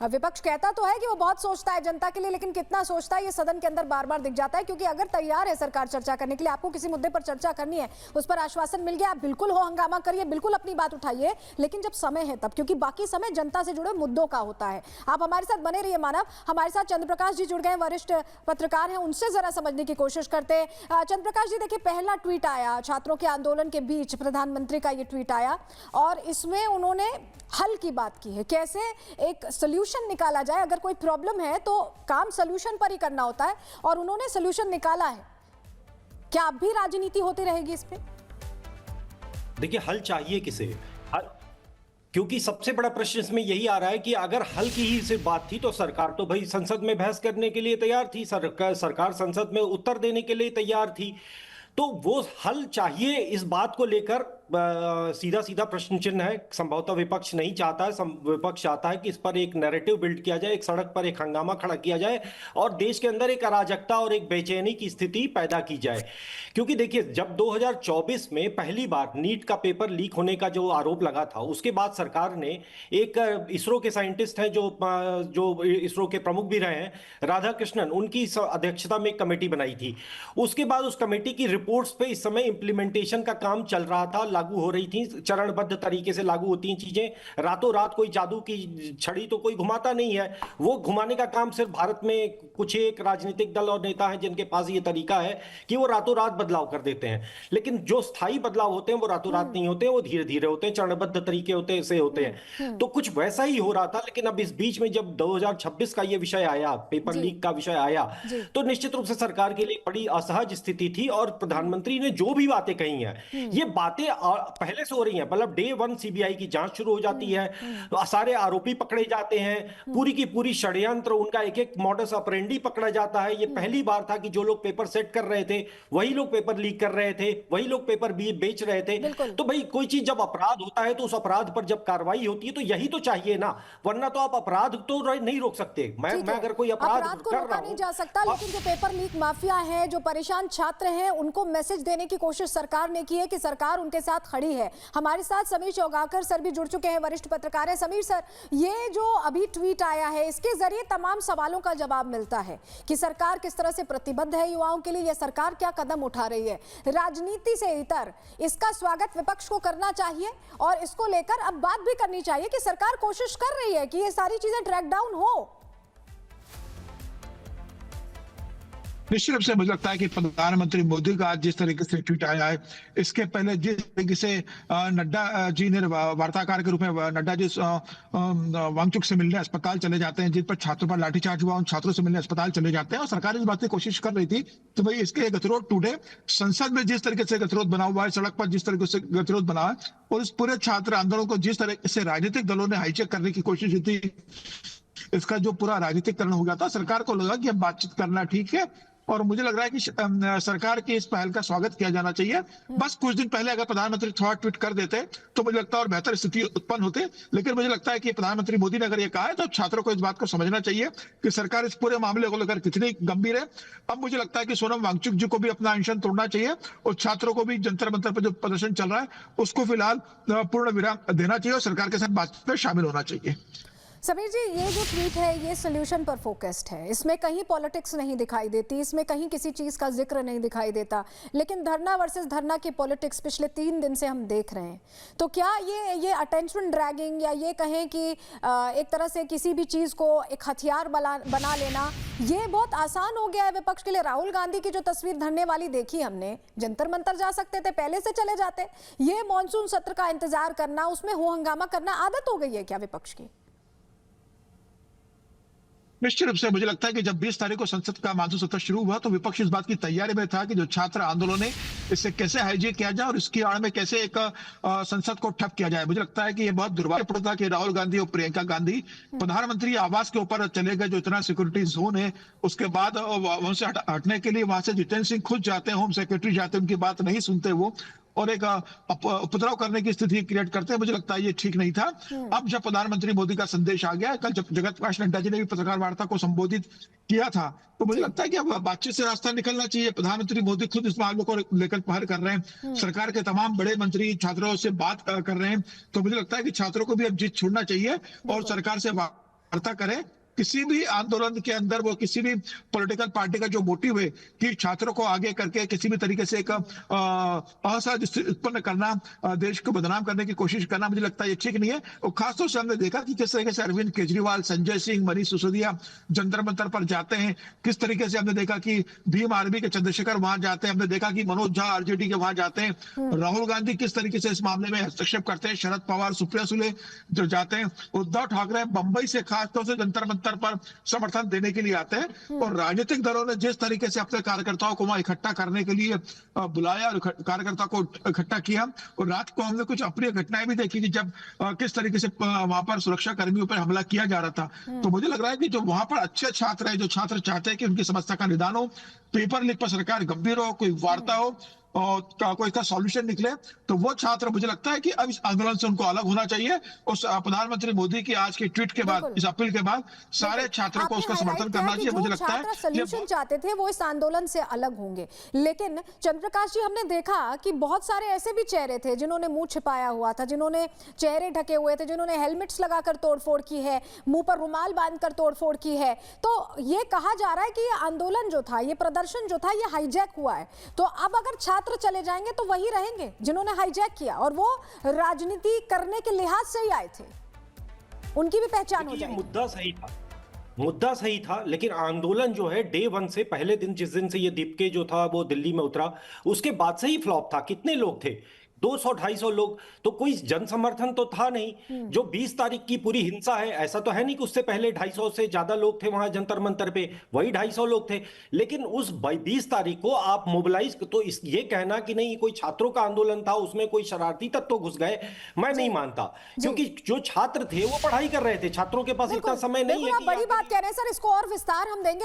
विपक्ष कहता तो है कि वो बहुत सोचता है जनता के लिए, लेकिन कितना सोचता है ये सदन के अंदर बार बार दिख जाता है। क्योंकि अगर तैयार है सरकार चर्चा करने के लिए, आपको किसी मुद्दे पर चर्चा करनी है, उस पर आश्वासन मिल गया, आप बिल्कुल हो हंगामा करिए, बिल्कुल अपनी बात उठाइए, लेकिन जब समय है तब, क्योंकि बाकी समय जनता से जुड़े मुद्दों का होता है। आप हमारे साथ बने रहिए मानव। हमारे साथ चंद्रप्रकाश जी जुड़ गए, वरिष्ठ पत्रकार हैं, उनसे जरा समझने की कोशिश करते हैं। चंद्रप्रकाश जी, देखिए पहला ट्वीट आया छात्रों के आंदोलन के बीच, प्रधानमंत्री का ये ट्वीट आया और इसमें उन्होंने हल की बात की है, कैसे एक सोल्यूशन निकाला जाए। अगर कोई प्रॉब्लम है तो काम सोल्यूशन पर ही करना होता है और उन्होंने सोल्यूशन निकाला है। क्या अब भी राजनीति होती रहेगी इस पे? देखिए, हल चाहिए किसे? क्योंकि सबसे बड़ा प्रश्न इसमें यही आ रहा है कि अगर हल की ही सिर्फ बात थी तो सरकार तो भाई संसद में बहस करने के लिए तैयार थी, सरकार संसद में उत्तर देने के लिए तैयार थी। तो वो हल चाहिए, इस बात को लेकर सीधा सीधा प्रश्न चिन्ह है। संभवतः विपक्ष नहीं चाहता है, विपक्ष चाहता है कि इस पर एक नैरेटिव बिल्ड किया जाए, एक सड़क पर एक हंगामा खड़ा किया जाए और देश के अंदर एक अराजकता और एक बेचैनी की स्थिति पैदा की जाए। क्योंकि देखिए, जब 2024 में पहली बार नीट का पेपर लीक होने का जो आरोप लगा था, उसके बाद सरकार ने एक इसरो के साइंटिस्ट हैं जो इसरो के प्रमुख भी रहे हैं, राधाकृष्णन, उनकी अध्यक्षता में एक कमेटी बनाई थी। उसके बाद उस कमेटी की रिपोर्ट्स पे इस समय इंप्लीमेंटेशन का काम चल रहा था, लागू हो रही थी, चरणबद्ध तरीके से लागू होती हैं चीजें। रातों रात कोई जादू की छड़ी तो कोई घुमाता नहीं है, वो घुमाने का काम सिर्फ भारत में कुछ एक राजनीतिक दल और नेता हैं जिनके पास ये तरीका है कि वो रातों रात बदलाव कर देते हैं। लेकिन जो स्थायी बदलाव होते हैं वो रातों रात नहीं होते, वो धीरे धीरे होते हैं, चरणबद्ध तरीके होते से होते हैं। तो कुछ वैसा ही हो रहा था। लेकिन अब इस बीच में जब 2026 का ये विषय आया, पेपर लीक का विषय आया, तो निश्चित रूप से सरकार के लिए बड़ी असहज स्थिति थी। और प्रधानमंत्री ने जो भी बातें कही हैं, ये बातें पहले से हो रही हैं। मतलब डे 1 सीबीआई की जांच शुरू हो जाती है, तो सारे आरोपी पकड़े जाते हैं, पूरी की पूरी षड्यंत्र, उनका एक एक मॉडस ऑपरेंडी पकड़ा जाता है। ये पहली बार था कि जो लोग पेपर सेट कर रहे थे वही लोग पेपर लीक कर रहे थे, वही लोग पेपर बेच रहे थे। तो भाई, कोई चीज जब अपराध होता है तो उस अपराध पर जब कार्रवाई होती है तो यही तो चाहिए ना, वरना तो आप अपराध तो नहीं रोक सकते। मैं अगर कोई अपराध को रोका नहीं जा सकता, लेकिन जो पेपर लीक माफिया हैं, जो परेशान छात्र हैं, उनको मैसेज देने की कोशिश सरकार ने की है कि सरकार उनके साथ खड़ी है। हमारे साथ समीर चौगाकर सर भी जुड़ चुके हैं, वरिष्ठ पत्रकार हैं। समीर सर, ये जो अभी ट्वीट आया है, इसके जरिए तमाम सवालों का जवाब मिलता है कि सरकार किस तरह से प्रतिबद्ध है युवाओं के लिए, या सरकार क्या कदम उठा रही है। राजनीति से इतर इसका स्वागत विपक्ष को करना चाहिए और इसको लेकर अब बात भी करनी चाहिए कि सरकार कोशिश कर रही है कि ये सारी चीजें ट्रैक डाउन हो। निश्चित रूप से मुझे लगता है कि प्रधानमंत्री मोदी का आज जिस तरीके से ट्वीट आया है, इसके पहले जिस तरीके से नड्डा जी ने वार्ताकार के रूप में नड्डा जी वांगचुक से मिलने अस्पताल चले जाते हैं, जिन पर छात्रों पर लाठीचार्ज हुआ, उन छात्रों से मिलने अस्पताल चले जाते हैं, और सरकार इस बात की कोशिश कर रही थी तो भाई इसके गतिरोध टूटे। संसद में जिस तरीके से गतिरोध बना हुआ है, सड़क पर जिस तरीके से गतिरोध बना है, और इस पूरे छात्र आंदोलन को जिस तरीके से राजनीतिक दलों ने हाईजैक करने की कोशिश की थी, इसका जो पूरा राजनीतिकरण हो गया था, सरकार को लगा कि अब बातचीत करना ठीक है। और मुझे लग रहा है कि सरकार की इस पहल का स्वागत किया जाना चाहिए। बस कुछ दिन पहले अगर प्रधानमंत्री थोड़ा ट्वीट कर देते तो मुझे लगता है और बेहतर स्थिति उत्पन्न होती। लेकिन मुझे लगता है कि प्रधानमंत्री मोदी ने अगर ये कहा है तो छात्रों को इस बात को समझना चाहिए कि सरकार इस पूरे मामले को लेकर कितनी गंभीर है। अब मुझे लगता है कि सोनम वांगचुक जी को भी अपना अनशन तोड़ना चाहिए और छात्रों को भी जंतर मंतर पर जो प्रदर्शन चल रहा है उसको फिलहाल पूर्ण विराम देना चाहिए और सरकार के साथ बातचीत में शामिल होना चाहिए। समीर जी, ये जो ट्वीट है ये सोल्यूशन पर फोकस्ड है, इसमें कहीं पॉलिटिक्स नहीं दिखाई देती, इसमें कहीं किसी चीज़ का जिक्र नहीं दिखाई देता। लेकिन धरना वर्सेस धरना की पॉलिटिक्स पिछले 3 दिन से हम देख रहे हैं। तो क्या ये अटेंशन ड्रैगिंग, या ये कहें कि एक तरह से किसी भी चीज़ को एक हथियार बना लेना, ये बहुत आसान हो गया है विपक्ष के लिए? राहुल गांधी की जो तस्वीर धरने वाली देखी हमने, जंतर मंतर जा सकते थे, पहले से चले जाते। ये मानसून सत्र का इंतजार करना, उसमें हो हंगामा करना आदत हो गई है क्या विपक्ष की? निश्चित रूप से मुझे लगता है कि जब 20 तारीख को संसद का मानसून सत्र शुरू हुआ तो विपक्ष इस बात की तैयारी में था कि जो छात्र आंदोलन है इससे कैसे हाईजैक किया जाए और इसकी आड़ में कैसे एक संसद को ठप किया जाए। मुझे लगता है कि ये बहुत दुर्भाग्यपूर्ण था कि राहुल गांधी और प्रियंका गांधी प्रधानमंत्री आवास के ऊपर चले गए, जो इतना सिक्योरिटी जोन है, उसके बाद वहां से हटने के लिए वहां से जितेंद्र सिंह खुद जाते हैं, होम सेक्रेटरी जाते हैं, उनकी बात नहीं सुनते वो, और एक उपद्रव करने की स्थिति क्रिएट करते हैं। मुझे लगता है ये ठीक नहीं था। अब जब प्रधानमंत्री मोदी का संदेश आ गया, कल जब जगत प्रकाश नड्डा जी ने भी पत्रकार वार्ता को संबोधित किया था, तो मुझे लगता है कि अब बातचीत से रास्ता निकलना चाहिए। प्रधानमंत्री मोदी खुद इस मामले को लेकर पहल कर रहे हैं, सरकार के तमाम बड़े मंत्री छात्रों से बात कर रहे हैं, तो मुझे लगता है कि छात्रों को भी अब जिद छोड़ना चाहिए और सरकार से वार्ता करे। किसी भी आंदोलन के अंदर वो किसी भी पॉलिटिकल पार्टी का जो मोटिव है कि छात्रों को आगे करके किसी भी तरीके से एक असहज स्थिति उत्पन्न करना, देश को बदनाम करने की कोशिश करना, मुझे लगता है ये ठीक नहीं है। और खासतौर से हमने देखा कि किस तरीके से अरविंद केजरीवाल, संजय सिंह, मनीष सिसोदिया जंतर मंतर पर जाते हैं, किस तरीके से हमने देखा कि भीम आर्मी के चंद्रशेखर वहां जाते हैं, हमने देखा कि मनोज झा आरजेडी के वहां जाते हैं, राहुल गांधी किस तरीके से इस मामले में हस्तक्षेप करते हैं, शरद पवार, सुप्रिया सुले जो जाते हैं, उद्धव ठाकरे बंबई से खासतौर से जंतर मंतर पर समर्थन देने के लिए आते हैं। और राजनीतिक दलों ने जिस तरीके से अपने कार्यकर्ताओं को वहां इकट्ठा करने के लिए बुलाया और कार्यकर्ताओं को इकट्ठा किया, और रात को हमने कुछ अप्रिय घटनाएं भी देखी कि जब किस तरीके से वहां पर सुरक्षा कर्मियों पर हमला किया जा रहा था। तो मुझे लग रहा है कि जो वहां पर अच्छे छात्र है, जो छात्र चाहते हैं कि उनकी समस्या का निदान हो, पेपर लीक पर सरकार गंभीर हो, कोई वार्ता हो और कोई इसका सॉल्यूशन निकले, तो वो छात्र मुझे लगता है कि अब इस आंदोलन से उनको अलग होना चाहिए। उस प्रधानमंत्री मोदी की आज की ट्वीट के बाद, इस अपील के बाद सारे छात्रों को उसका समर्थन करना चाहिए। मुझे लगता है सॉल्यूशन चाहते थे वो इस आंदोलन से अलग होंगे। लेकिन चंद्रप्रकाश जी, हमने देखा कि बहुत सारे ऐसे भी चेहरे थे जिन्होंने मुंह छिपाया हुआ था, जिन्होंने चेहरे ढके हुए थे, जिन्होंने हेलमेट्स लगाकर तोड़फोड़ की है, मुंह पर रुमाल बांधकर तोड़फोड़ की है। तो ये कहा जा रहा है कि ये आंदोलन जो था, ये प्रदर्शन जो था, ये हाईजैक हुआ है। तो अब अगर छात्र चले जाएंगे तो वही रहेंगे जिन्होंने हाईजैक किया, और वो राजनीति करने के लिहाज से ही आए थे, उनकी भी पहचान हो जाएगी। मुद्दा सही था, लेकिन आंदोलन जो है डे वन से, पहले दिन जिस दिन से ये दीपके जो था वो दिल्ली में उतरा, उसके बाद से ही फ्लॉप था। कितने लोग थे? 200-250 लोग, तो कोई जन समर्थन तो था नहीं। जो 20 तारीख की पूरी हिंसा है, ऐसा तो है नहीं कि उससे पहले 250 से ज्यादा लोग थे वहां जंतर मंतर पे, वही 250 लोग थे। लेकिन उस 20 तारीख को आप मोबिलाइज, तो ये कहना कि नहीं कोई छात्रों का आंदोलन था, उसमें कोई शरारती तत्व घुस गए, मैं नहीं मानता। क्योंकि जो छात्र थे वो पढ़ाई कर रहे थे, छात्रों के पास इतना समय नहीं है। बड़ी बात कह रहे हैं सर, इसको और विस्तार हम देंगे।